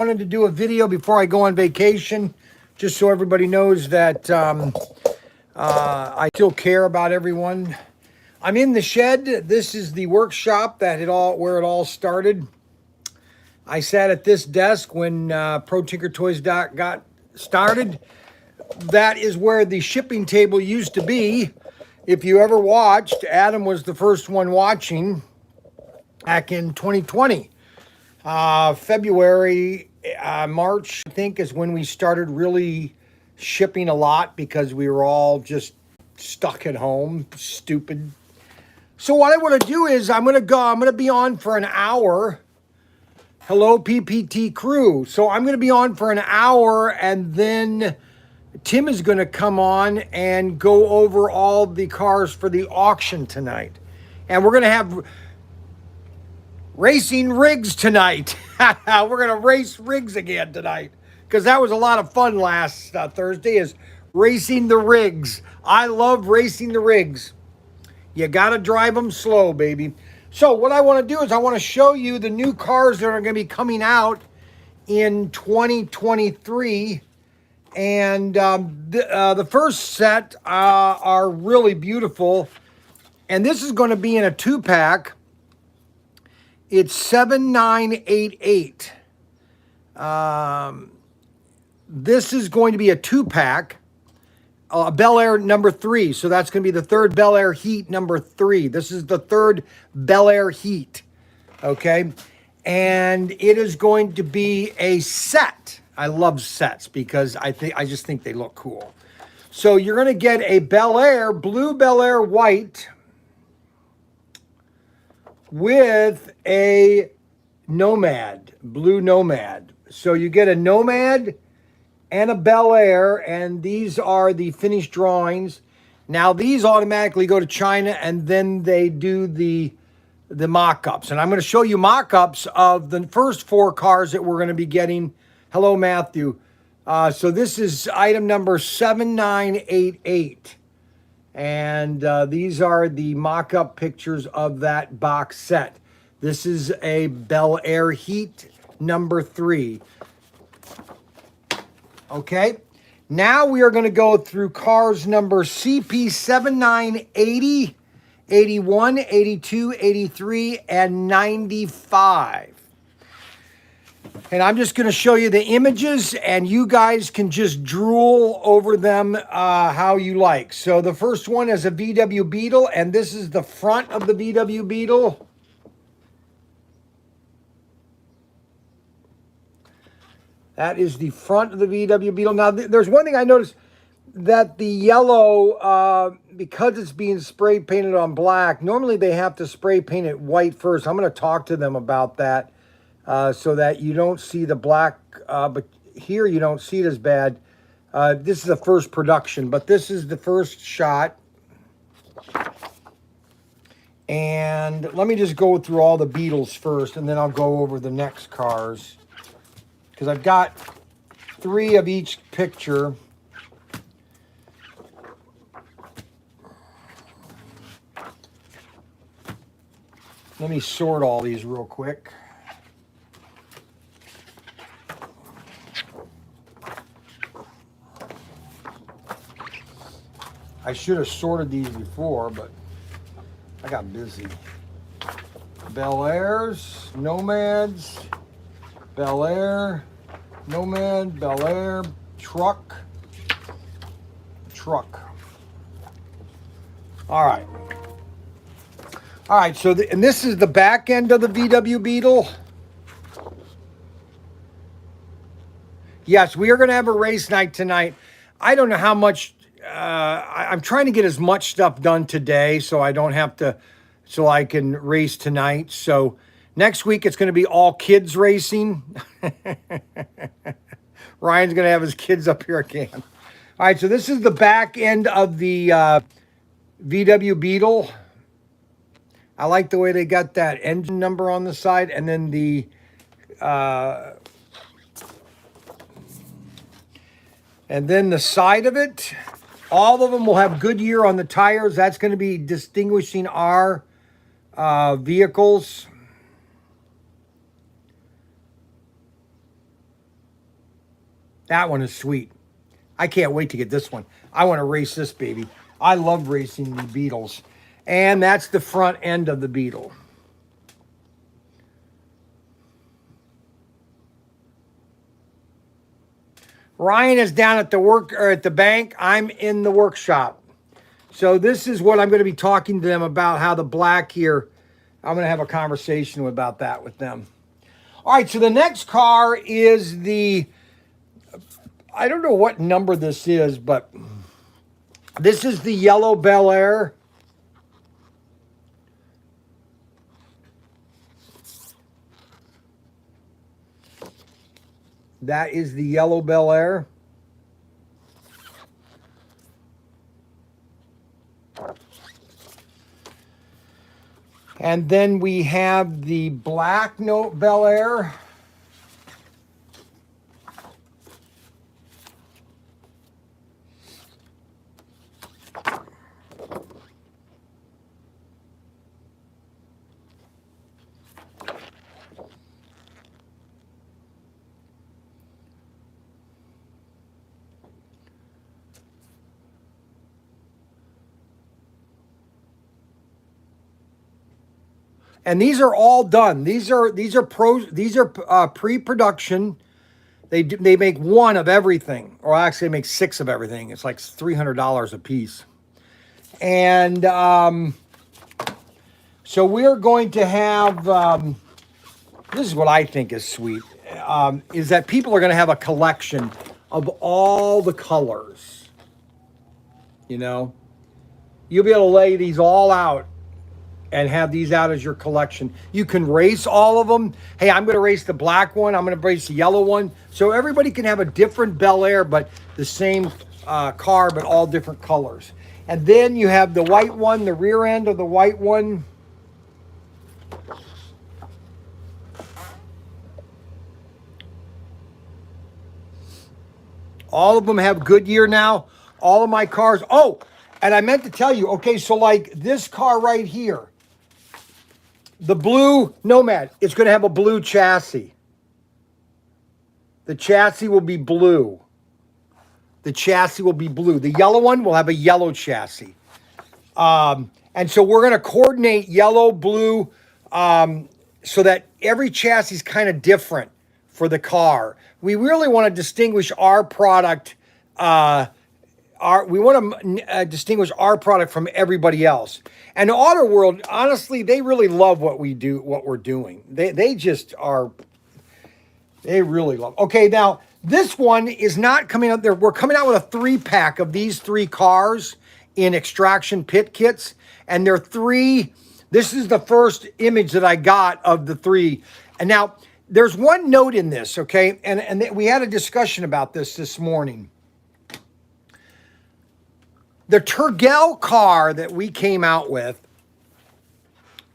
Wanted to do a video before I go on vacation, just so everybody knows that I still care about everyone. I'm in the shed. This is the workshop where it all started. I sat at this desk when ProTinkerToys got started. That is where the shipping table used to be. If you ever watched, Adam was the first one watching back in 2020. February, March, I think, is when we started really shipping a lot because we were all just stuck at home, stupid. So what I want to do is I'm going to be on for an hour. Hello, PPT crew. So I'm going to be on for an hour, and then Tim is going to come on and go over all the cars for the auction tonight. And we're going to have racing rigs tonight. We're going to race rigs again tonight because that was a lot of fun last Thursday, is racing the rigs. I love racing the rigs. You got to drive them slow, baby. So what I want to do is I want to show you the new cars that are going to be coming out in 2023. And the first set are really beautiful. And this is going to be in a 2-pack. It's 7988. This is going to be a 2-pack. Bel Air number 3. So that's going to be the third Bel Air Heat number 3. This is the third Bel Air Heat. Okay. And it is going to be a set. I love sets because I just think they look cool. So you're going to get a Bel Air, blue Bel Air white, with a Nomad, blue Nomad. So you get a Nomad and a Bel Air, and these are the finished drawings. Now these automatically go to China, and then they do the mock-ups. And I'm going to show you mock-ups of the first 4 cars that we're going to be getting. Hello, Matthew. So this is item number 7988. And these are the mock-up pictures of that box set. This is a Bel Air Heat number 3. Okay. Now we are going to go through cars number CP7980, 81, 82, 83, and 95. And I'm just going to show you the images, and you guys can just drool over them how you like. So the first one is a VW Beetle, and this is the front of the VW Beetle. That is the front of the VW Beetle. Now, there's one thing I noticed, that the yellow, because it's being spray painted on black, normally they have to spray paint it white first. I'm going to talk to them about that. So that you don't see the black, but here you don't see it as bad. This is the first production, but this is the first shot. And let me just go through all the Beetles first, and then I'll go over the next cars. Because I've got 3 of each picture. Let me sort all these real quick. I should have sorted these before, but I got busy. Bel Airs, Nomads, Bel Air, Nomad, Bel Air, truck. All right. All right, so and this is the back end of the VW Beetle. Yes, we are going to have a race night tonight. I don't know how much. I'm trying to get as much stuff done today so I don't have to, so I can race tonight. So next week it's going to be all kids racing. Ryan's going to have his kids up here again. All right, so this is the back end of the VW Beetle. I like the way they got that engine number on the side, and then the side of it. All of them will have Goodyear on the tires. That's going to be distinguishing our vehicles. That one is sweet. I can't wait to get this one. I want to race this baby. I love racing the Beetles. And that's the front end of the Beetle. Ryan is down at the work or at the bank. I'm in the workshop. So this is what I'm going to be talking to them about, how the black here, I'm going to have a conversation about that with them. All right, so the next car is the, I don't know what number this is, but this is the yellow Bel Air. That is the yellow Bel Air. And then we have the black note Bel Air. And these are all done. These are pre-production. They make one of everything, or actually they make six of everything. It's like $300 a piece. And so we're going to have. This is what I think is sweet. Is that people are going to have a collection of all the colors. You know, you'll be able to lay these all out and have these out as your collection. You can race all of them. Hey, I'm going to race the black one. I'm going to race the yellow one. So everybody can have a different Bel Air, but the same car, but all different colors. And then you have the white one, the rear end of the white one. All of them have Goodyear now. All of my cars. Oh, and I meant to tell you, okay, so like this car right here, the blue Nomad, it's going to have a blue chassis. The chassis will be blue. The chassis will be blue. The yellow one will have a yellow chassis. And so we're going to coordinate yellow, blue, so that every chassis is kind of different for the car. We really want to distinguish our product. We want to distinguish our product from everybody else. And the auto world, honestly, they really love what we do, what we're doing. They just are. They really love. Okay, now this one is not coming out there. We're coming out with a 3-pack of these 3 cars in extraction pit kits, and they're 3. This is the first image that I got of the 3. And now there's one note in this, okay? And we had a discussion about this morning. The Tergel car that we came out with,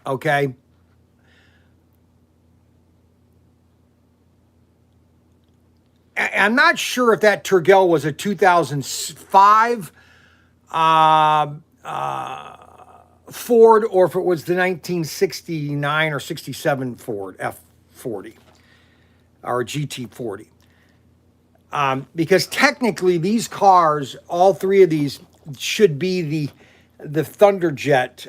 okay? I'm not sure if that Tergel was a 2005 Ford or if it was the 1969 or 67 Ford F40 or GT40. Because technically these cars, all 3 of these, should be the Thunderjet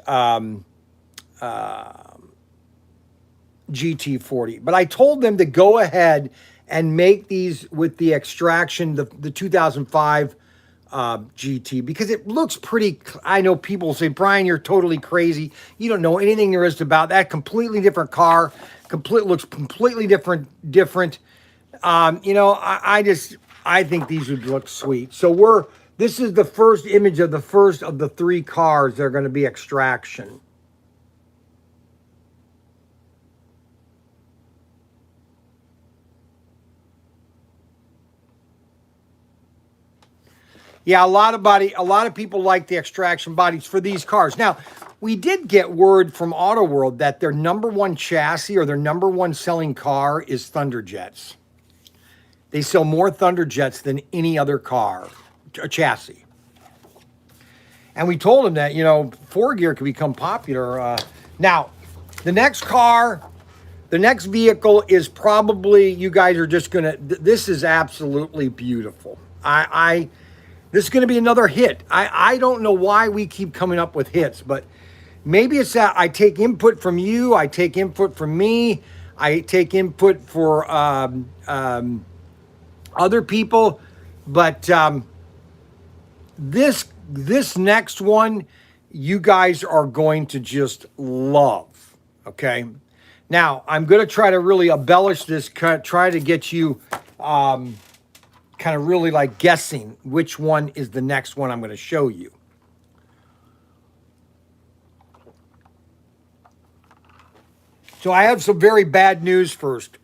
GT40. But I told them to go ahead and make these with the extraction, the 2005 GT, because it looks pretty. I know people say, Brian, you're totally crazy. You don't know anything there is about that. Completely different car. Looks completely different. You know, I think these would look sweet. So this is the first image of the first of the 3 cars that are going to be extraction. Yeah, a lot of people like the extraction bodies for these cars. Now, we did get word from Auto World that their number 1 chassis or their number 1 selling car is Thunderjets. They sell more Thunderjets than any other car, a chassis. And we told them that, you know, 4-gear could become popular. Now, the next car, The next vehicle is probably, you guys are just gonna. This is absolutely beautiful. This is gonna be another hit. I don't know why we keep coming up with hits, but maybe it's that I take input from you, I take input from me, I take input for other people, but this next one, you guys are going to just love. Okay. Now, I'm going to try to really embellish this, try to get you kind of really like guessing which one is the next one I'm going to show you. So I have some very bad news first.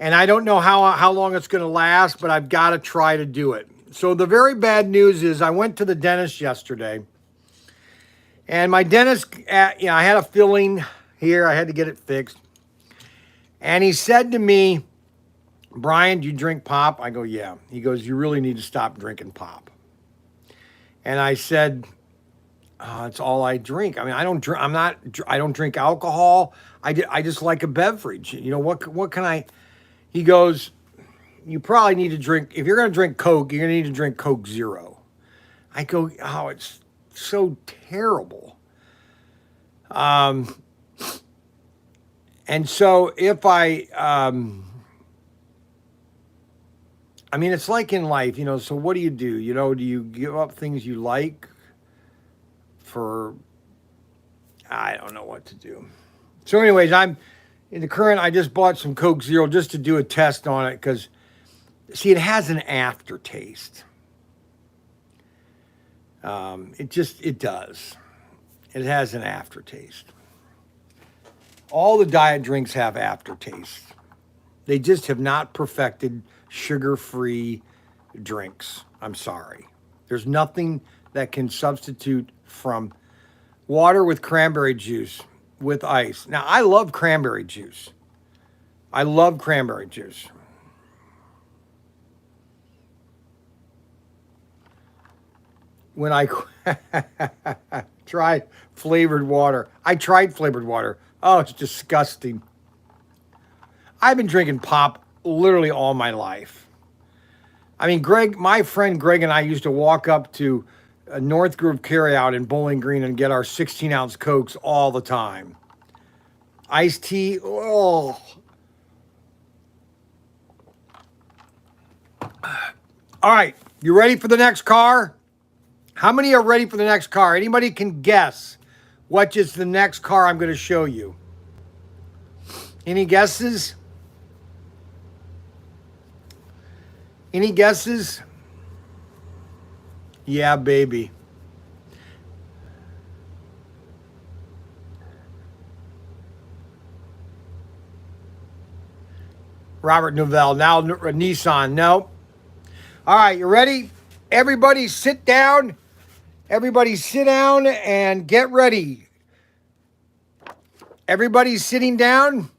And I don't know how long it's going to last, but I've got to try to do it. So the very bad news is I went to the dentist yesterday. And my dentist, I had a filling here. I had to get it fixed. And he said to me, Brian, do you drink pop? I go, yeah. He goes, you really need to stop drinking pop. And I said, it's all I drink. I mean, I don't drink alcohol. I just like a beverage. You know, what can I? He goes, you probably need to drink, if you're going to drink Coke, you're going to need to drink Coke Zero. I go, oh, it's so terrible. And so if I mean, it's like in life, so what do? Do you give up things you like for, I don't know what to do. So anyways, I'm in the current, I just bought some Coke Zero just to do a test on it because, see, it has an aftertaste. It does. It has an aftertaste. All the diet drinks have aftertaste. They just have not perfected sugar-free drinks. I'm sorry. There's nothing that can substitute from water with cranberry juice with ice. Now, I love cranberry juice. I love cranberry juice. When I tried flavored water. Oh, it's disgusting. I've been drinking pop literally all my life. I mean, my friend Greg and I used to walk up to a North Grove Carryout in Bowling Green and get our 16-ounce Cokes all the time. Iced tea, oh. All right, you ready for the next car? How many are ready for the next car? Anybody can guess what is the next car I'm going to show you? Any guesses? Any guesses? Yeah, baby. Robert Novell. Now Nissan. No. All right, you ready? Everybody sit down. Everybody sit down and get ready. Everybody's sitting down.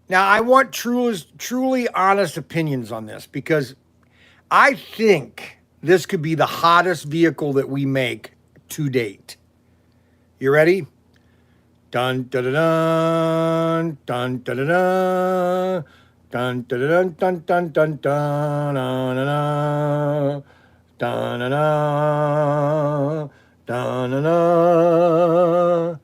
Now, I want truly honest opinions on this because I think this could be the hottest vehicle that we make to date. You ready? Dun dun dun dun dun dun dun dun dun dun dun dun dun dun dun dun dun dun.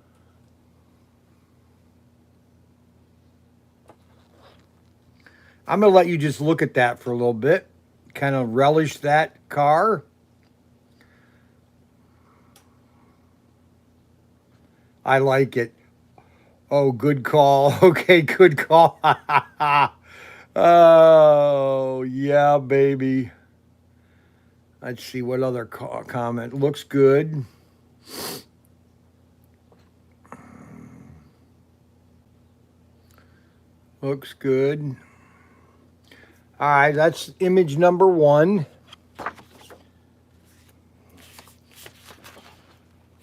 I'm going to let you just look at that for a little bit. Kind of relish that car. I like it. Oh, good call. Okay, good call. Oh, yeah, baby. Let's see what other comment. Looks good. Looks good. All right, that's image number 1.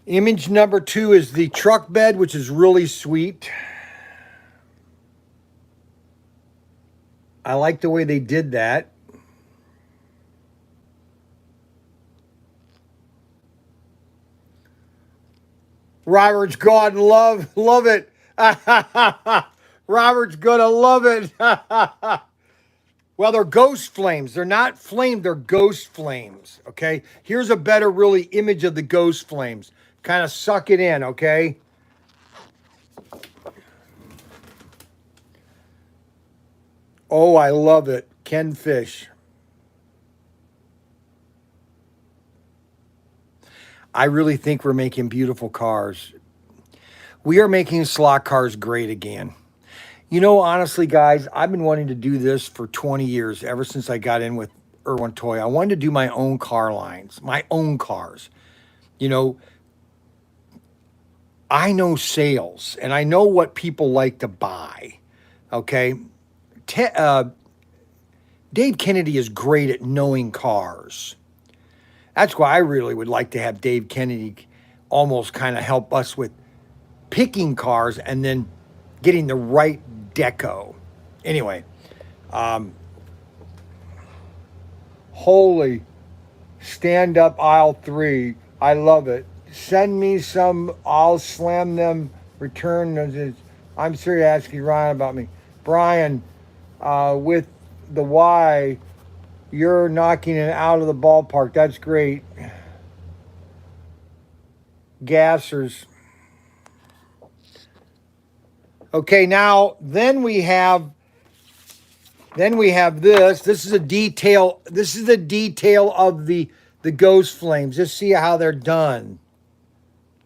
Image number 2 is the truck bed, which is really sweet. I like the way they did that. Robert's gone. Love it. Robert's gonna love it. Well, they're ghost flames. They're not flame, they're ghost flames. Okay. Here's a better really image of the ghost flames. Kind of suck it in, okay? Oh, I love it. Ken Fish. I really think we're making beautiful cars. We are making slot cars great again. You know, honestly, guys, I've been wanting to do this for 20 years, ever since I got in with Irwin Toy. I wanted to do my own car lines, my own cars. You know, I know sales and I know what people like to buy. Okay. Dave Kennedy is great at knowing cars. That's why I really would like to have Dave Kennedy almost kind of help us with picking cars and then getting the right deco. Anyway, holy stand up aisle 3. I love it. Send me some. I'll slam them. Return. I'm serious asking Ryan about me. Brian, with the Y, you're knocking it out of the ballpark. That's great. Gassers. Okay, now then we have this. This is a detail. This is the detail of the ghost flames. Just see how they're done.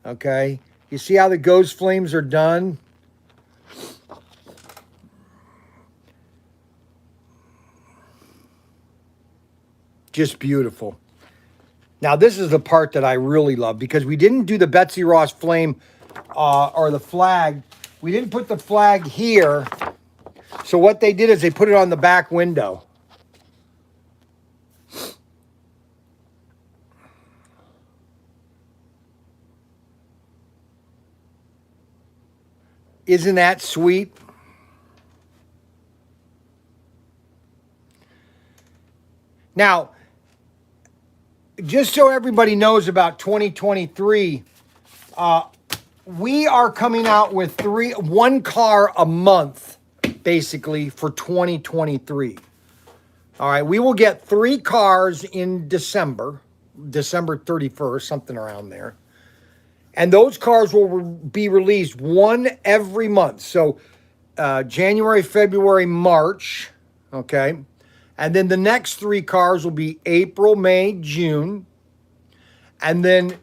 Okay, you see how the ghost flames are done? Just beautiful. Now this is the part that I really love, because we didn't do the Betsy Ross flame or the flag. We didn't put the flag here. So what they did is they put it on the back window. Isn't that sweet? Now, just so everybody knows about 2023, we are coming out with one car a month, basically, for 2023. All right, we will get 3 cars in December 31st, something around there. And those cars will be released one every month. So January, February, March, okay? And then the next 3 cars will be April, May, June. And then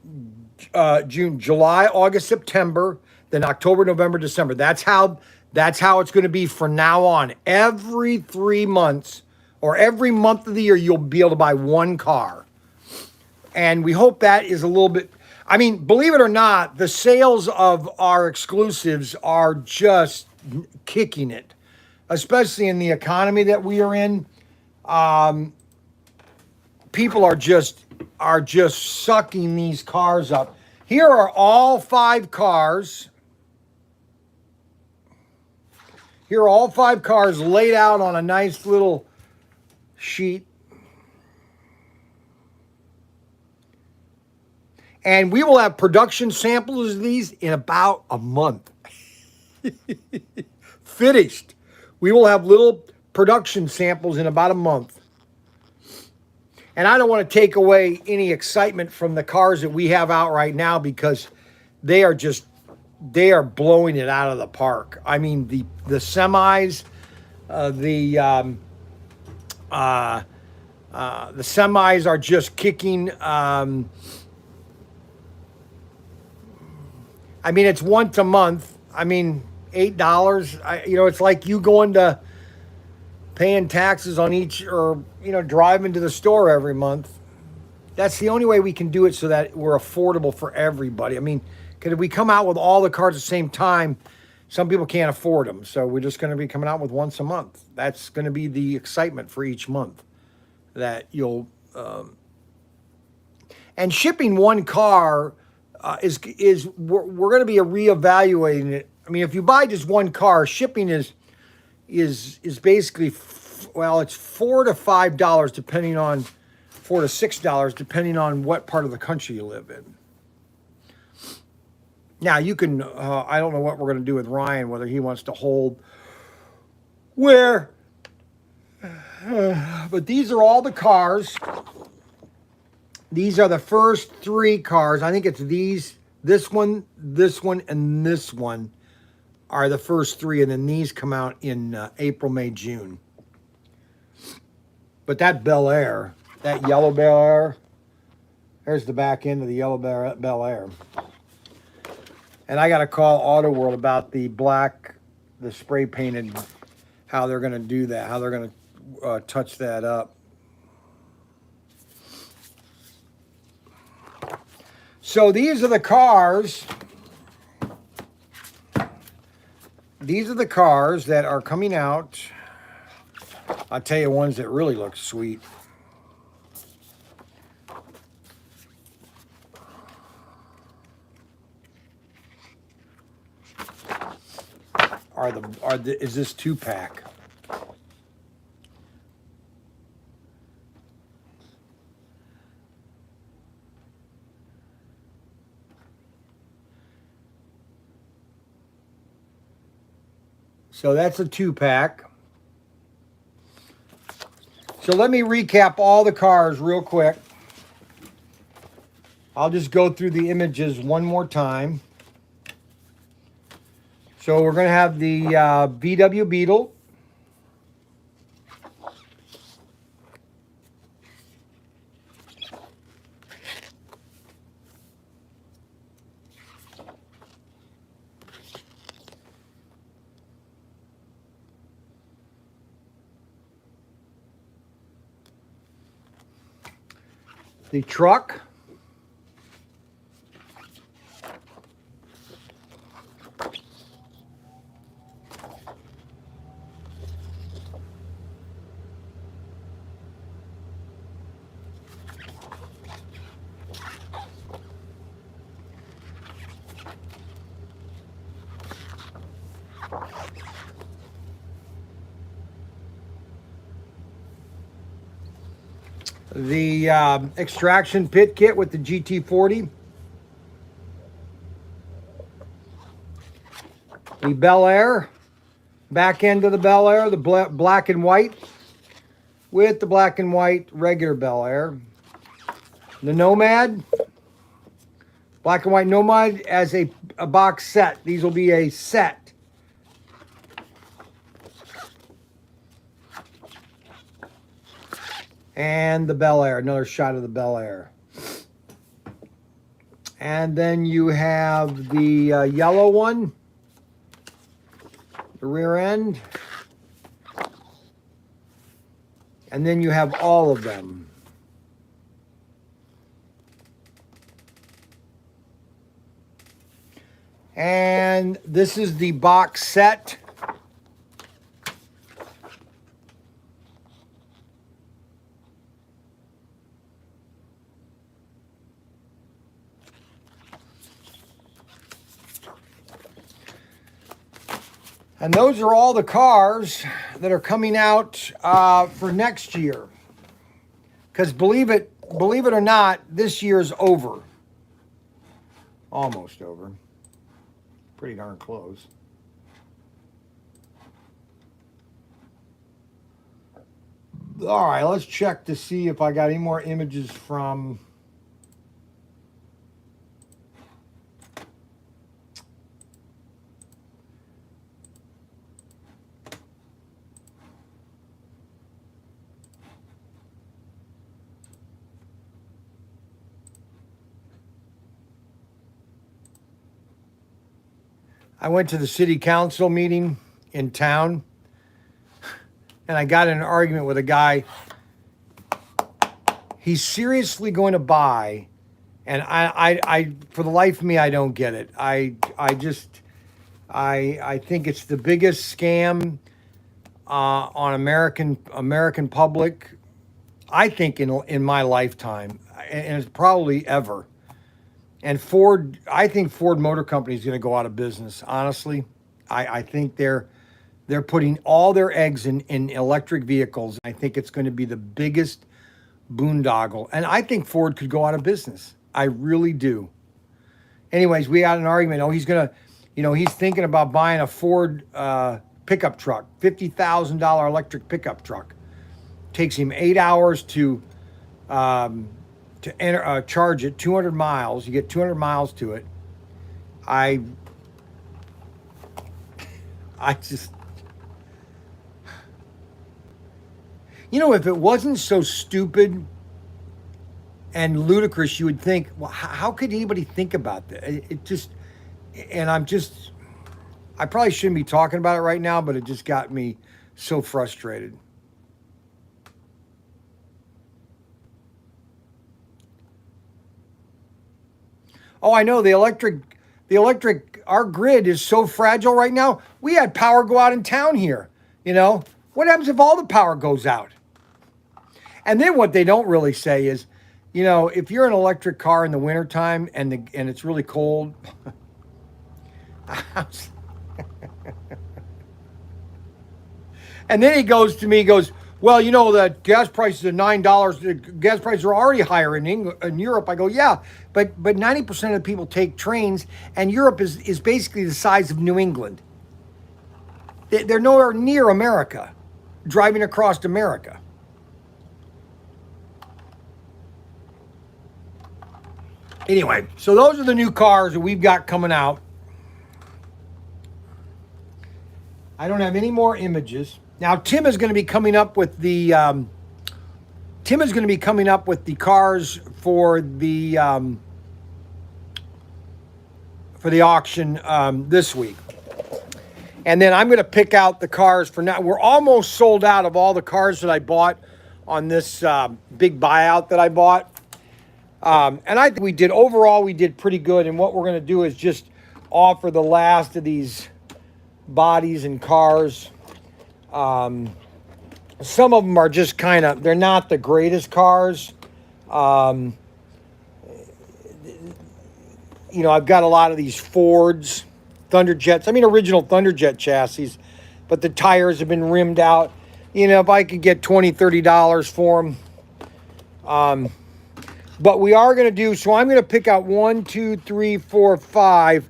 June, July, August, September, then October, November, December. That's how it's going to be from now on. Every 3 months or every month of the year, you'll be able to buy one car. And we hope that is a little bit, I mean, believe it or not, the sales of our exclusives are just kicking it, especially in the economy that we are in. People are just sucking these cars up. Here are all 5 cars. Here are all 5 cars laid out on a nice little sheet. And we will have production samples of these in about a month. Finished. We will have little production samples in about a month. And I don't want to take away any excitement from the cars that we have out right now, because they are blowing it out of the park. I mean, the semis, the semis are just kicking. I mean, it's once a month. I mean, $8. It's like you going to paying taxes on each, or driving to the store every month. That's the only way we can do it so that we're affordable for everybody. I mean, because if we come out with all the cars at the same time, some people can't afford them. So we're just going to be coming out with once a month. That's going to be the excitement for each month that you'll. And shipping one car is we're going to be reevaluating it. I mean, if you buy just one car, shipping is basically, well, it's $4 to $5 depending on $4 to $6 depending on what part of the country you live in. Now you can. I don't know what we're going to do with Ryan. Whether he wants to hold where. But these are all the cars. These are the first three cars. I think it's these, this one, and this one are the first three. And then these come out in April, May, June. But that Bel Air, that yellow Bel Air, there's the back end of the yellow Bel Air. And I got to call Auto World about the black, the spray painted, how they're going to do that, how they're going to touch that up. So these are the cars. These are the cars that are coming out. I'll tell you ones that really look sweet. Is this 2-pack? So that's a 2-pack. So let me recap all the cars real quick. I'll just go through the images one more time. So we're going to have the VW Beetle. The truck. The extraction pit kit with the GT40. The Bel Air. Back end of the Bel Air, the black and white with the black and white regular Bel Air. The Nomad. Black and white Nomad as a box set. These will be a set. And the Bel Air, another shot of the Bel Air. And then you have the yellow one, the rear end. And then you have all of them. And this is the box set. And those are all the cars that are coming out for next year. Because believe it or not, this year's over. Almost over. Pretty darn close. All right, let's check to see if I got any more images from... I went to the city council meeting in town, and I got in an argument with a guy. He's seriously going to buy, and I for the life of me, I don't get it. I think it's the biggest scam on American public, I think in my lifetime, and it's probably ever. And Ford, I think Ford Motor Company is going to go out of business. Honestly, I think they're putting all their eggs in electric vehicles. I think it's going to be the biggest boondoggle. And I think Ford could go out of business. I really do. anyways, we had an argument. Oh, he's gonna, he's thinking about buying a Ford pickup truck, $50,000 electric pickup truck. Takes him 8 hours to enter, charge it, 200 miles. You get 200 miles to it. I just, if it wasn't so stupid and ludicrous, you would think, well, how could anybody think about that? It just, and I probably shouldn't be talking about it right now, but it just got me so frustrated. Oh, I know the electric, our grid is so fragile right now. We had power go out in town here. What happens if all the power goes out? And then what they don't really say is, if you're an electric car in the wintertime and it's really cold, and then he goes to me, he goes, well, the gas prices are $9. The gas prices are already higher in Europe. I go, yeah, but 90% of the people take trains, and Europe is basically the size of New England. They're nowhere near America, driving across America. Anyway, so those are the new cars that we've got coming out. I don't have any more images. Now Tim is going to be coming up with the cars for the auction this week. And then I'm going to pick out the cars for now. We're almost sold out of all the cars that I bought on this big buyout that I bought. And I think we did pretty good. And what we're going to do is just offer the last of these bodies and cars. Some of them are just they're not the greatest cars. I've got a lot of these Fords, Thunderjets. Original Thunderjet chassis, but the tires have been rimmed out. If I could get $20, $30 for them. But we are going to do, so I'm going to pick out 1, 2, 3, 4, 5.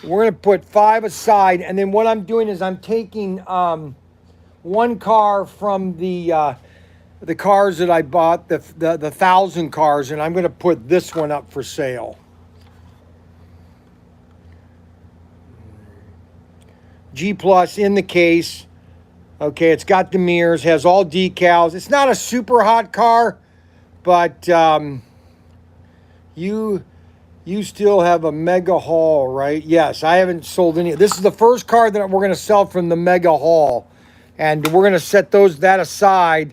We're going to put 5 aside. And then what I'm doing is I'm taking one car from the cars that I bought, the 1,000 cars, and I'm going to put this one up for sale. G Plus in the case. Okay, it's got the mirrors, has all decals. It's not a super hot car, but you still have a mega haul, right? Yes, I haven't sold any. This is the first car that we're going to sell from the mega haul. And we're going to set that aside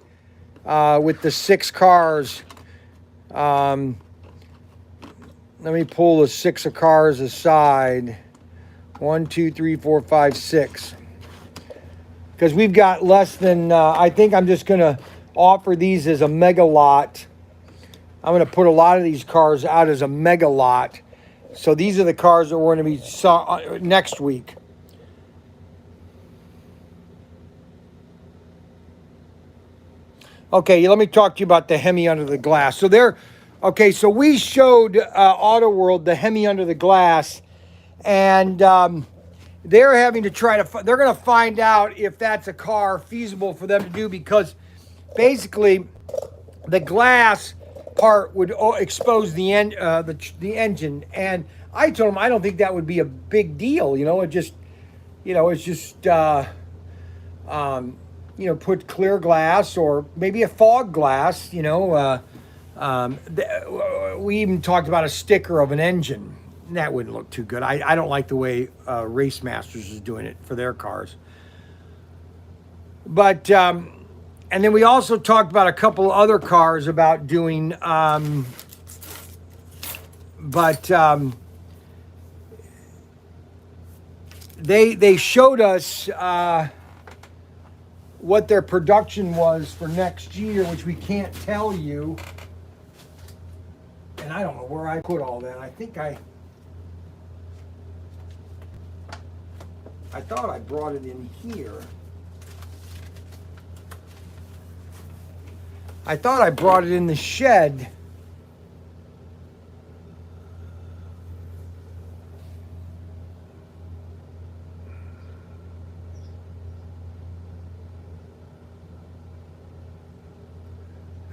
with the 6 cars. Let me pull the 6 cars aside. 1, 2, 3, 4, 5, 6. Because we've got less than, I think I'm just going to offer these as a mega lot. I'm going to put a lot of these cars out as a mega lot. So these are the cars that we're going to be next week. Okay, let me talk to you about the Hemi under the glass. So so we showed Auto World the Hemi under the glass, and they're having to they're going to find out if that's a car feasible for them to do, because basically the glass part would expose the engine, and I told them I don't think that would be a big deal. Put clear glass or maybe a fog glass. We even talked about a sticker of an engine. That wouldn't look too good. I don't like the way Race Masters is doing it for their cars. But and then we also talked about a couple other cars about doing. They showed us what their production was for next year, which we can't tell you. And I don't know where I put all that. I think I thought I brought it in here. I thought I brought it in the shed.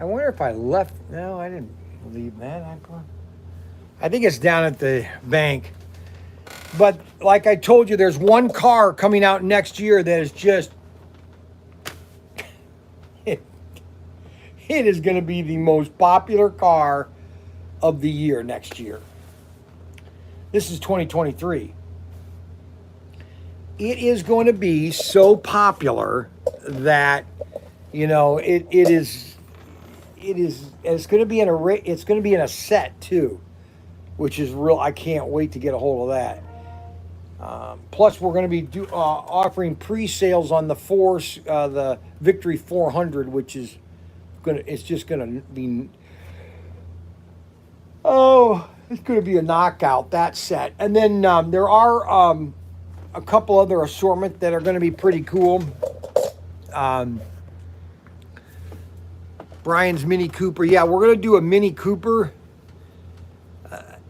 I wonder if I left. No, I didn't leave that. I think it's down at the bank. But like I told you, there's one car coming out next year that is just, it is going to be the most popular car of the year next year. This is 2023. It is going to be so popular that, you know, it's going to be it's going to be in a set too, which is real. I can't wait to get a hold of that. Plus, we're going to be offering pre-sales on the Victory 400, which is it's just going to be, it's going to be a knockout, that set. And then there are a couple other assortment that are going to be pretty cool. Brian's Mini Cooper. Yeah, we're going to do a Mini Cooper.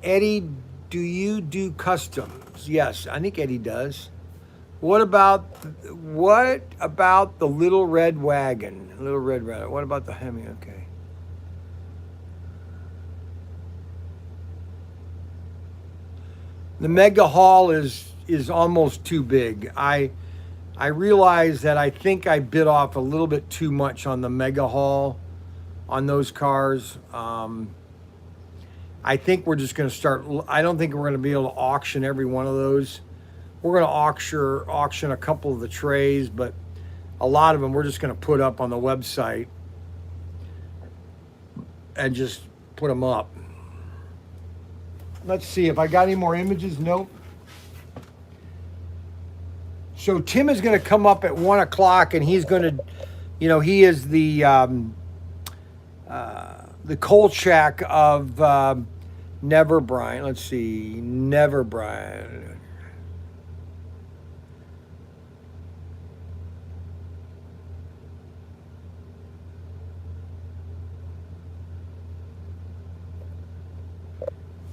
Eddie, do you do customs? Yes, I think Eddie does. What about the little red wagon? Little red wagon. What about the Hemi? Okay. The Mega Haul is almost too big. I realize that I think I bit off a little bit too much on the Mega Haul on those cars. I think we're just going to start. I don't think we're going to be able to auction every one of those. We're going to auction a couple of the trays, but a lot of them we're just going to put up on the website and just put them up. Let's see if I got any more images. Nope. So Tim is going to come up at 1 o'clock, and he's going to, you know, he is the Kolchak of Never Brian. Let's see, Never Brian.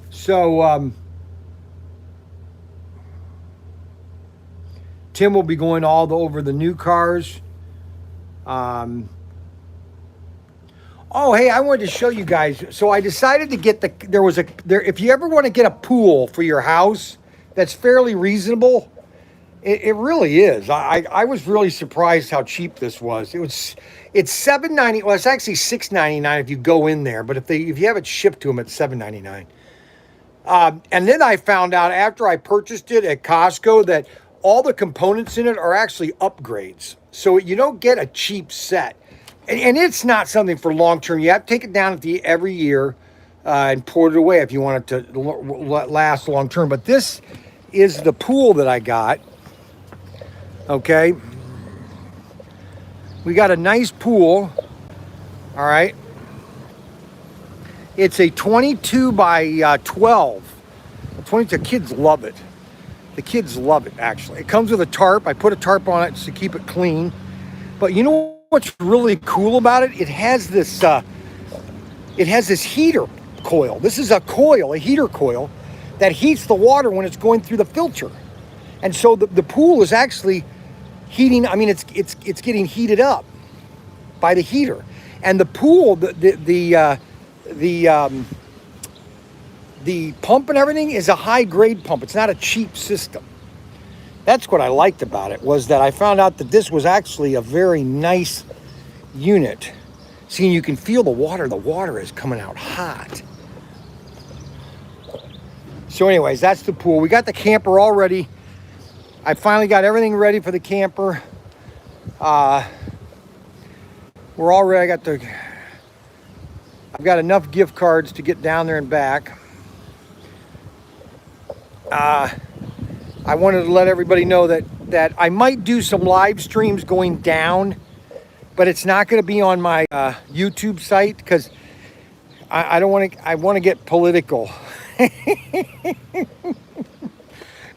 So Tim will be going over the new cars. Oh, hey, I wanted to show you guys. So I decided to get if you ever want to get a pool for your house that's fairly reasonable, it really is. I was really surprised how cheap this was. It's $7.90. Well, it's actually $6.99 if you go in there, but if you have it shipped to them, it's $7.99. And then I found out after I purchased it at Costco that all the components in it are actually upgrades. So you don't get a cheap set. And it's not something for long term. You have to take it down every year and pour it away if you want it to last long term. But this is the pool that I got. Okay. We got a nice pool. All right. It's a 22 by 12. 22. Kids love it. The kids love it, actually. It comes with a tarp. I put a tarp on it to keep it clean. But you know what's really cool about it? It has this heater coil. This is a heater coil that heats the water when it's going through the filter. And so the pool is actually heating. I mean, it's getting heated up by the heater. And the pool, the pump and everything is a high grade pump. It's not a cheap system. That's what I liked about it, was that I found out that this was actually a very nice unit. See, you can feel the water. The water is coming out hot. So anyways, that's the pool. We got the camper all ready. I finally got everything ready for the camper. We're all ready. I've got enough gift cards to get down there and back. I wanted to let everybody know that I might do some live streams going down, but it's not going to be on my YouTube site because I don't want to. I want to get political,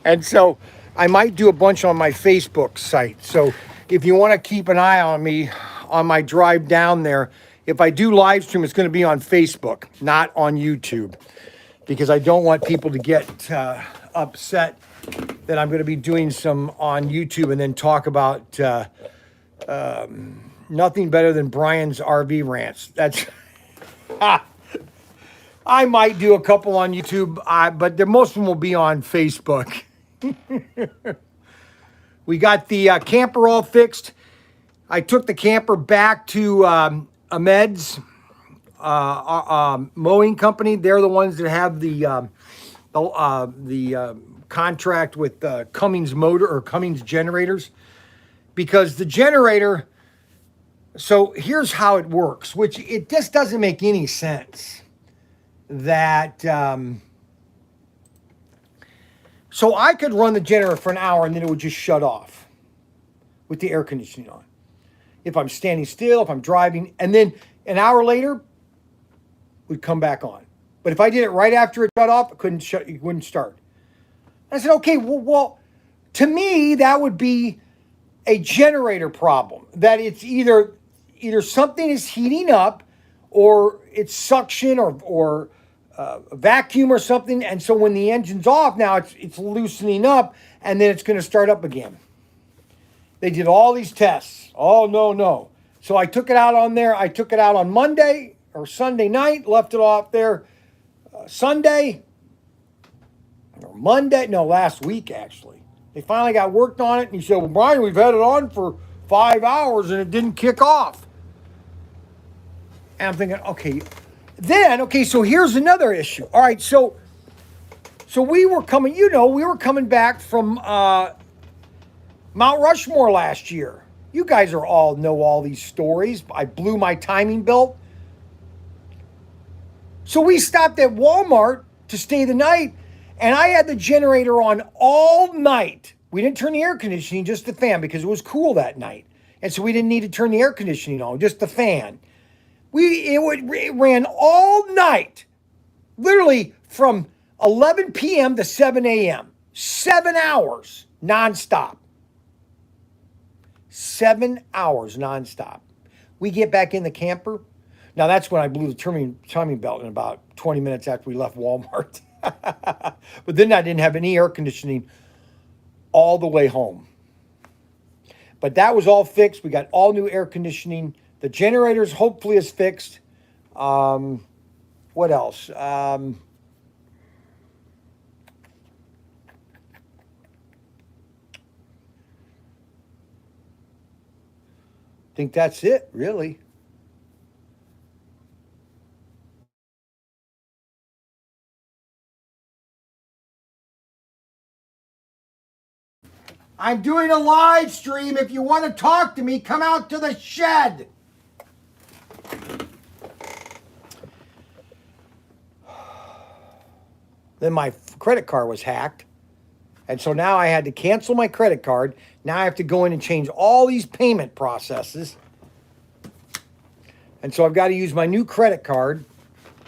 and so I might do a bunch on my Facebook site. So if you want to keep an eye on me on my drive down there, if I do live stream, it's going to be on Facebook, not on YouTube, because I don't want people to get upset that I'm going to be doing some on YouTube and then talk about Nothing better than Brian's RV rants. That's I might do a couple on YouTube, but most of them will be on Facebook. We got the camper all fixed. I took the camper back to Ahmed's mowing company. They're the ones that have the contract with Cummins motor or Cummins generators, because the generator. So here's how it works, which it just doesn't make any sense. That so I could run the generator for an hour and then it would just shut off with the air conditioning on. If I'm standing still, if I'm driving, and then an hour later, it would come back on. But if I did it right after it shut off, it wouldn't start. I said, okay, well, to me, that would be a generator problem. That it's either something is heating up, or it's suction, or a vacuum or something. And so when the engine's off, now it's loosening up, and then it's going to start up again. They did all these tests. Oh, no. So I took it out on there. I took it out on Monday or Sunday night, left it off there Sunday or Monday. No, last week, actually. They finally got worked on it, and he said, well, Brian, we've had it on for 5 hours, and it didn't kick off. And I'm thinking, okay, so here's another issue. All right, so we were coming back from Mount Rushmore last year. You guys know all these stories. I blew my timing belt. So we stopped at Walmart to stay the night, and I had the generator on all night. We didn't turn the air conditioning, just the fan, because it was cool that night. And so we didn't need to turn the air conditioning on, just the fan. It ran all night, literally from 11 p.m. to 7 a.m. 7 hours nonstop. 7 hours nonstop. We get back in the camper. Now that's when I blew the timing belt in about 20 minutes after we left Walmart. But then I didn't have any air conditioning all the way home. But that was all fixed. We got all new air conditioning. The generators hopefully is fixed. What else? I think that's it, really. I'm doing a live stream. If you want to talk to me, come out to the shed. Then my credit card was hacked. And so now I had to cancel my credit card. Now I have to go in and change all these payment processes. And so I've got to use my new credit card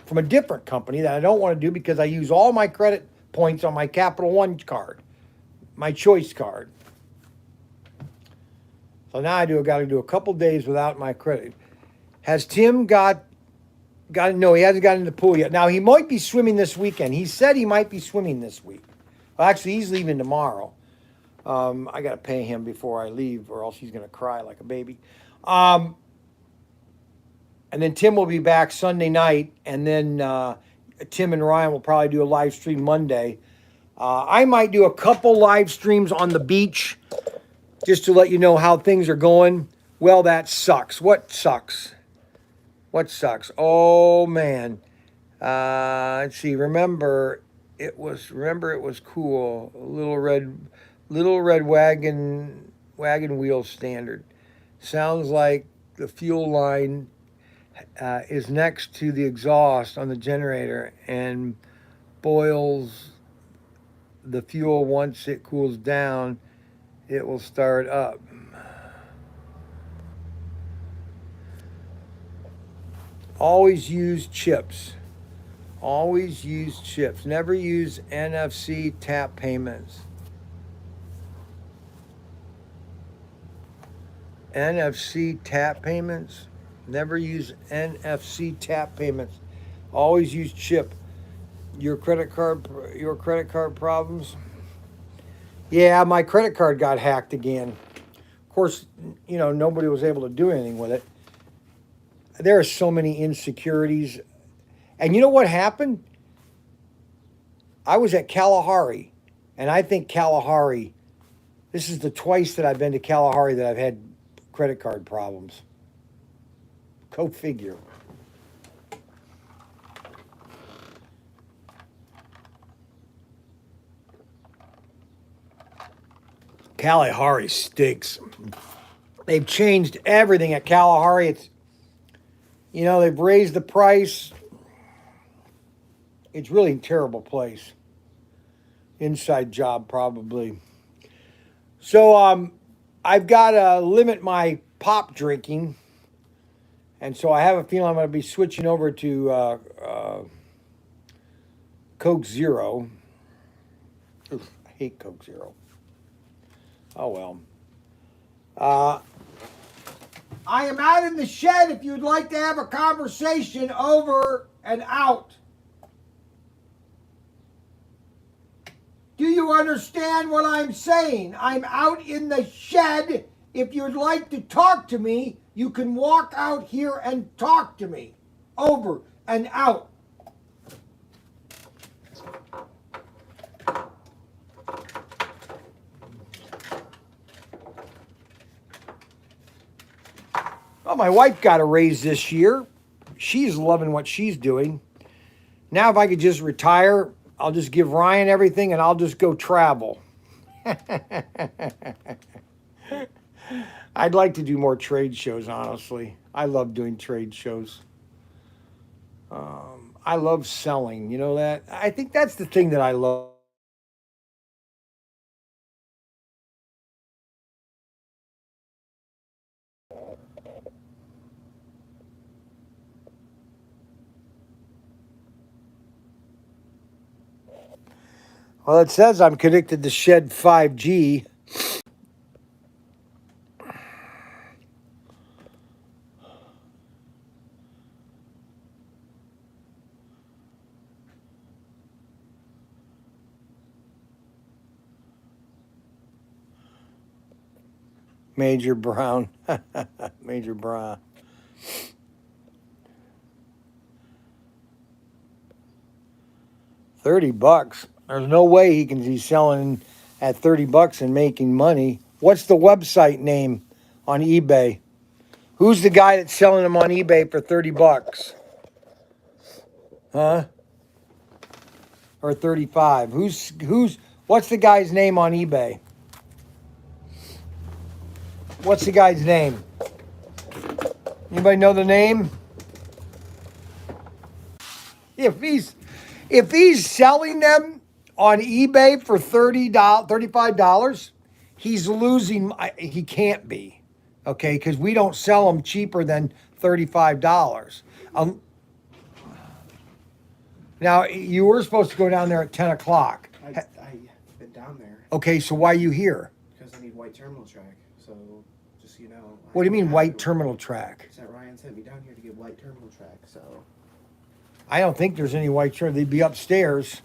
from a different company that I don't want to do, because I use all my credit points on my Capital One card, my choice card. So now I got to do a couple days without my credit. Has Tim no, he hasn't gotten in the pool yet. Now, he might be swimming this weekend. He said he might be swimming this week. Well, actually, he's leaving tomorrow. I got to pay him before I leave, or else he's going to cry like a baby. And then Tim will be back Sunday night, and then Tim and Ryan will probably do a live stream Monday. I might do a couple live streams on the beach just to let you know how things are going. Well, that sucks. What sucks? What sucks? Oh, man. Let's see. Remember it was cool. Little red wagon wheel standard. Sounds like the fuel line is next to the exhaust on the generator and boils the fuel. Once it cools down, it will start up. Always use chips. Always use chips. Never use NFC tap payments. NFC tap payments. Never use NFC tap payments. Always use chip. Your credit card problems. Yeah, my credit card got hacked again. Of Of course, you know, nobody was able to do anything with it. There are so many insecurities. And you know what happened? I was at Kalahari, and I think Kalahari, this is the twice that I've been to Kalahari that I've had credit card problems. Go figure. Kalahari stinks. They've changed everything at Kalahari. It's, you know, they've raised the price. It's really a terrible place. Inside job, probably. So, I've got to limit my pop drinking. And so I have a feeling I'm going to be switching over to Coke Zero. Oof, I hate Coke Zero. Oh, well. I am out in the shed if you'd like to have a conversation. Over and out. Do you understand what I'm saying? I'm out in the shed. If you'd like to talk to me, you can walk out here and talk to me. Over and out. Well, my wife got a raise this year. She's loving what she's doing. Now, if I could just retire, I'll just give Ryan everything and I'll just go travel. I'd like to do more trade shows, honestly. I love doing trade shows. I love selling, you know that? I think that's the thing that I love. Well, it says I'm connected to Shed 5G. Major Brown. Major Brown. $30. There's no way he can be selling at $30 and making money. What's the website name on eBay? Who's the guy that's selling them on eBay for $30? Huh? Or 35? What's the guy's name on eBay? What's the guy's name? Anybody know the name? If he's selling them on eBay for $35, he's losing. He can't be, okay? Because we don't sell them cheaper than $35. Now you were supposed to go down there at 10 o'clock. I've been down there. Okay, so why are you here? Because I need white terminal track. So just so you know. What do you mean white terminal track? Ryan sent me down here to get white terminal track. So. I don't think there's any white terminal. They'd be upstairs.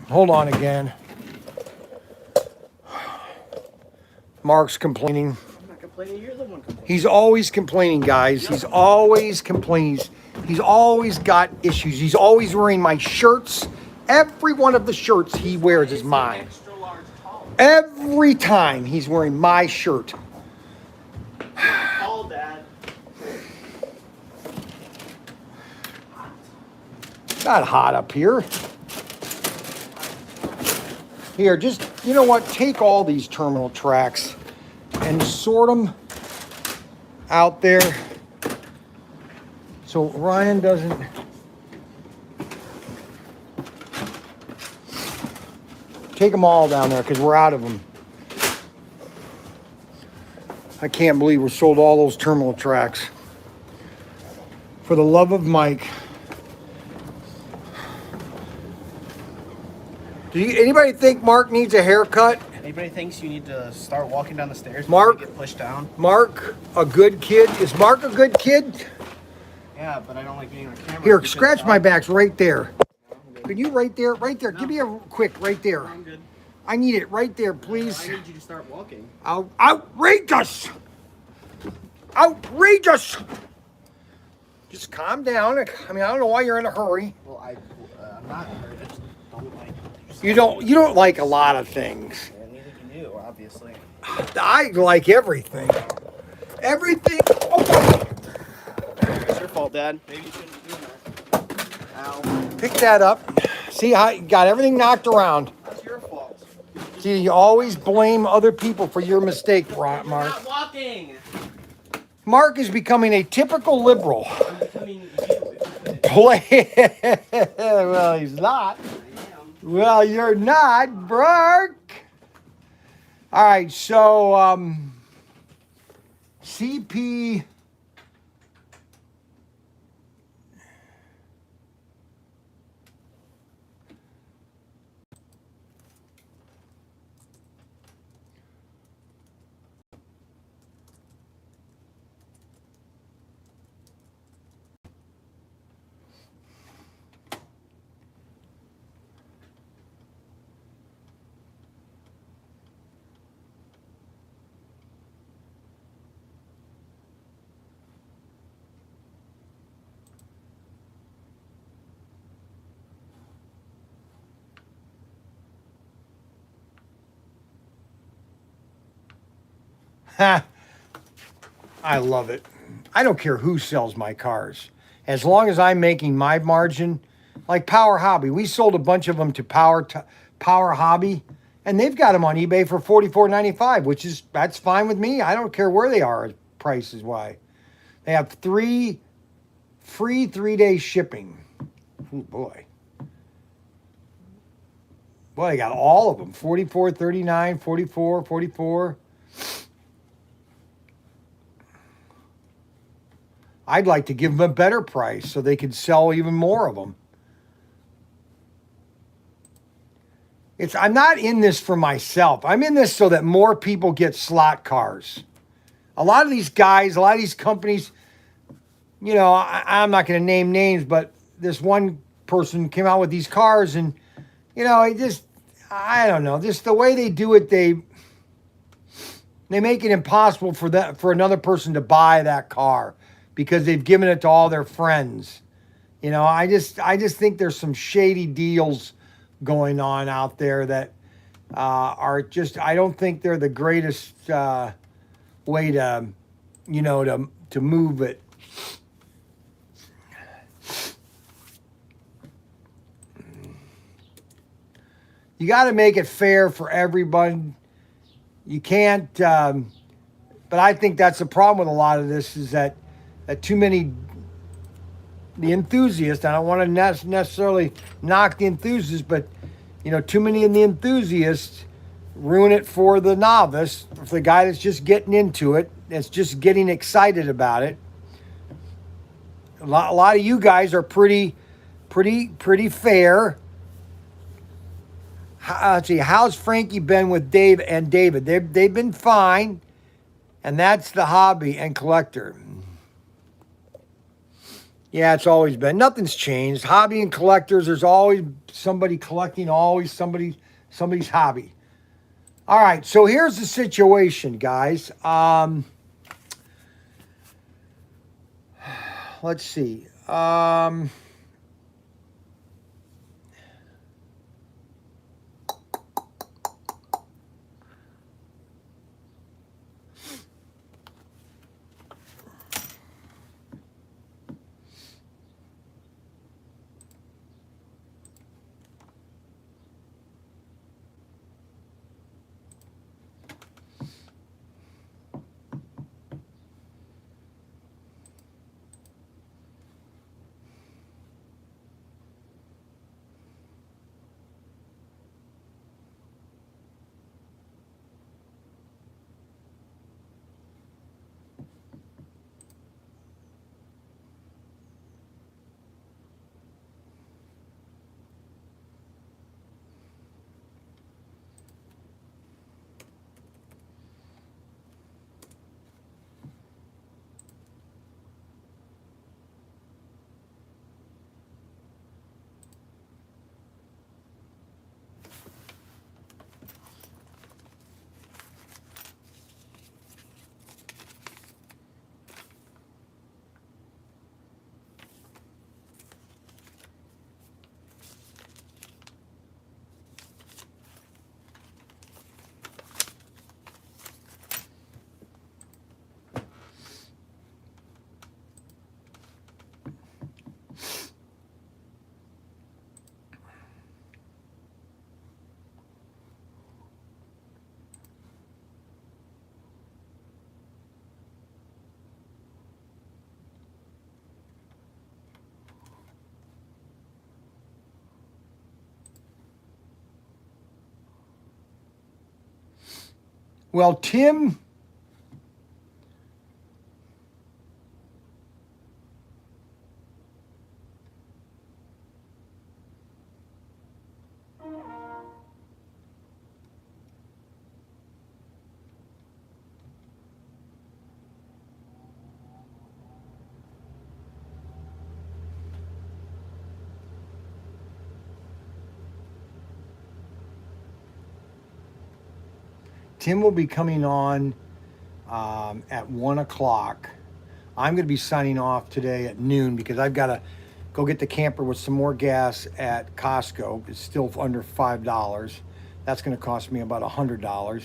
Hold on again. Mark's complaining. I'm not complaining. You're the one complaining. He's always complaining, guys. He's always complaining. He's always got issues. He's always wearing my shirts. Every one of the shirts he wears is mine. Every time he's wearing my shirt. All Dad. Not hot up here. Here, just, you know what? Take all these terminal tracks and sort them out there so Ryan doesn't. Take them all down there because we're out of them. I can't believe we sold all those terminal tracks. For the love of Mike. Anybody think Mark needs a haircut? Anybody thinks you need to start walking down the stairs? Mark, get pushed down. Mark, a good kid. Is Mark a good kid? Yeah, but I don't like being on camera. Here, scratch my back's right there. Can you right there? Right there. No. Give me a quick right there. I'm good. I need it right there, I please. need you to start walking. Outrageous! Outrageous! Just calm down. I mean, I don't know why you're in a hurry. Well, I'm not in a hurry. I just don't like. You don't like a lot of things. Yeah, neither do you, obviously. I like everything. Everything. Oh, It's your fault, Dad. Maybe you shouldn't be doing that. Ow. pick that up. See how you got everything knocked around. That's your fault. See, you always blame other people for your mistake, Mark. You're not walking. Mark is becoming a typical liberal. I'm becoming you. Well, he's not. I am. Well, you're not, Mark. All right, so CP. Ha! I love it. I don't care who sells my cars. As long as I'm making my margin, like Power Hobby. We sold a bunch of them to Power Hobby, and they've got them on eBay for $44.95, that's fine with me. I don't care where they are prices wise. They have free 3-day shipping. Oh boy. Boy, they got all of them. 44, 39, 44, 44. I'd like to give them a better price so they could sell even more of them. I'm not in this for myself. I'm in this so that more people get slot cars. A lot of these guys, a lot of these companies, you know, I'm not going to name names, but this one person came out with these cars and, you know, I don't know, just the way they do it, they make it impossible for another person to buy that car because they've given it to all their friends. You know, I just think there's some shady deals going on out there that are just, I don't think they're the greatest way to, you know, to move it. You got to make it fair for everyone. You can't, but I think that's the problem with a lot of this is that too many, the enthusiasts, I don't want to necessarily knock the enthusiasts, but, you know, too many of the enthusiasts ruin it for the novice, for the guy that's just getting into it, that's just getting excited about it. A lot of you guys are pretty fair. Let's see, how's Frankie been with Dave and David? They've been fine, and that's the hobby and collector. Yeah, it's always been. Nothing's changed. Hobby and collectors, there's always somebody collecting, always somebody's hobby. All right, so here's the situation, guys. Let's see. Well, Tim, will be coming on at 1 o'clock. I'm going to be signing off today at noon because I've got to go get the camper with some more gas at Costco. It's still under $5. That's going to cost me about $100.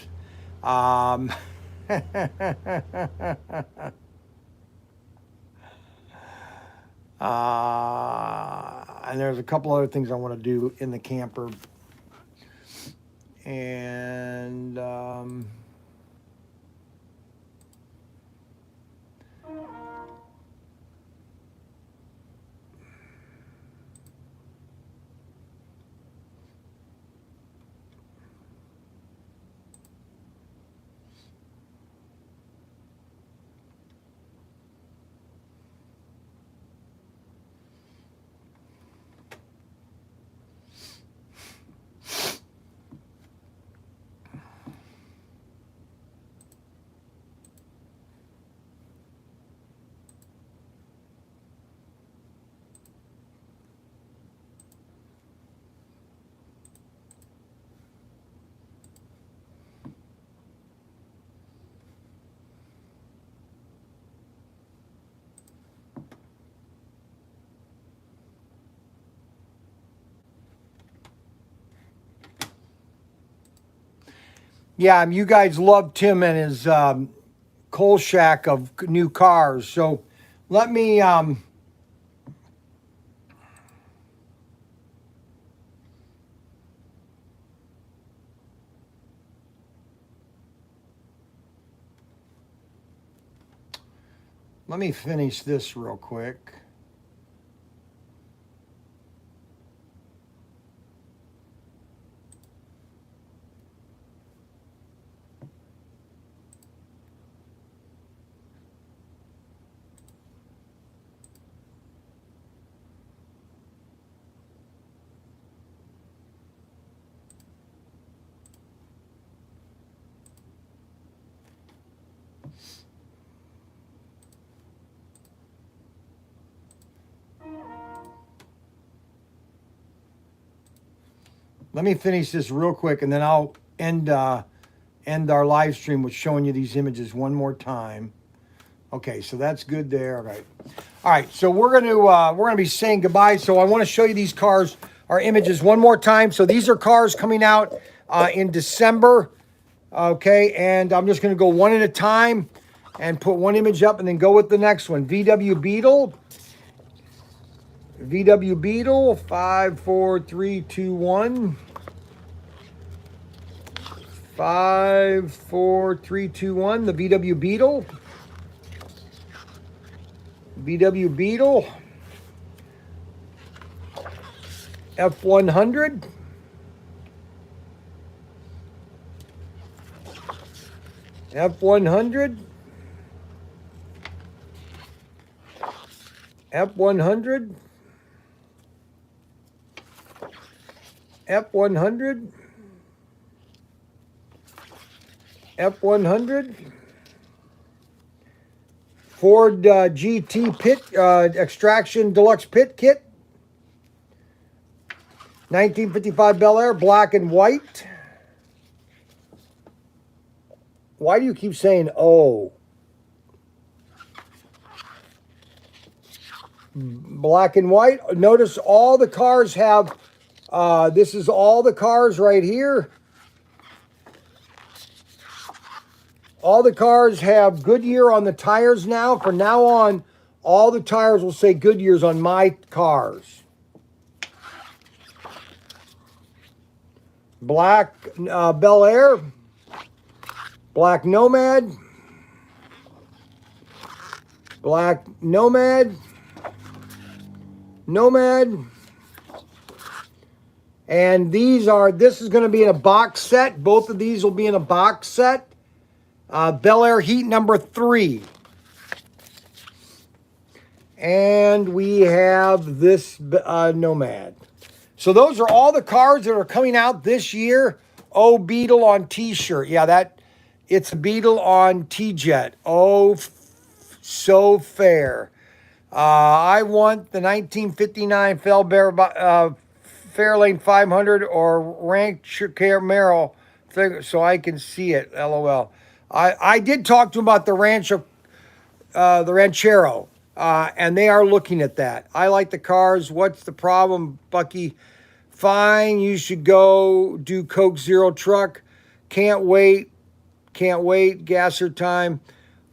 And there's a couple other things I want to do in the camper. And yeah, you guys love Tim and his coal shack of new cars. So let me finish this real quick. Let me finish this real quick, and then I'll end our live stream with showing you these images one more time. Okay, so that's good there. All right. So we're gonna be saying goodbye. So I want to show you these cars, our images one more time. So these are cars coming out in December. Okay, and I'm just gonna go one at a time and put one image up, and then go with the next one. VW Beetle. 5, 4, 3, 2, 1. 5, 4, 3, 2, 1. The VW Beetle. F100. F100. F100. F100. F100. Ford GT Pit Extraction Deluxe Pit Kit. 1955 Bel Air, black and white. Why do you keep saying oh? Black and white. Notice all the cars have, this is all the cars right here. All the cars have Goodyear on the tires now. From now on, all the tires will say Goodyear's on my cars. Black Bel Air. Black Nomad. Black Nomad. Nomad. And this is going to be in a box set. Both of these will be in a box set. Bel Air Heat number 3. And we have this Nomad. So those are all the cards that are coming out this year. Oh, Beetle on T-shirt. Yeah, it's a Beetle on T-Jet. Oh, so fair. I want the 1959 Fairlane 500 or Rancho Camaro thing so I can see it. LOL. I did talk to him about the Ranchero, and they are looking at that. I like the cars. What's the problem, Bucky? Fine, you should go do Coke Zero truck. Can't wait. Can't wait. Gasser time.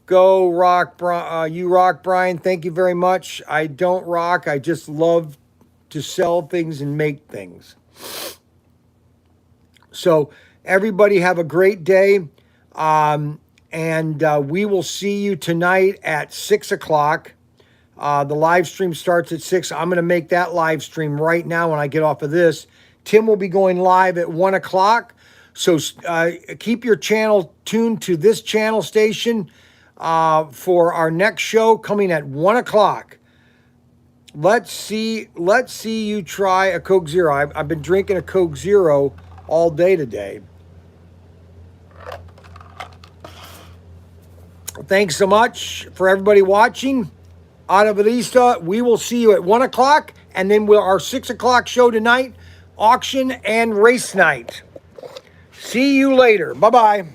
Go rock, you rock, Brian. Thank you very much. I don't rock. I just love to sell things and make things. So everybody have a great day. And we will see you tonight at 6 o'clock. The live stream starts at 6. I'm going to make that live stream right now when I get off of this. Tim will be going live at 1 o'clock. So keep your channel tuned to this channel station for our next show coming at 1 o'clock. Let's see you try a Coke Zero. I've been drinking a Coke Zero all day today. Thanks so much for everybody watching. Ada Vista, we will see you at 1 o'clock, and then our 6 o'clock show tonight, auction and race night. See you later. Bye-bye.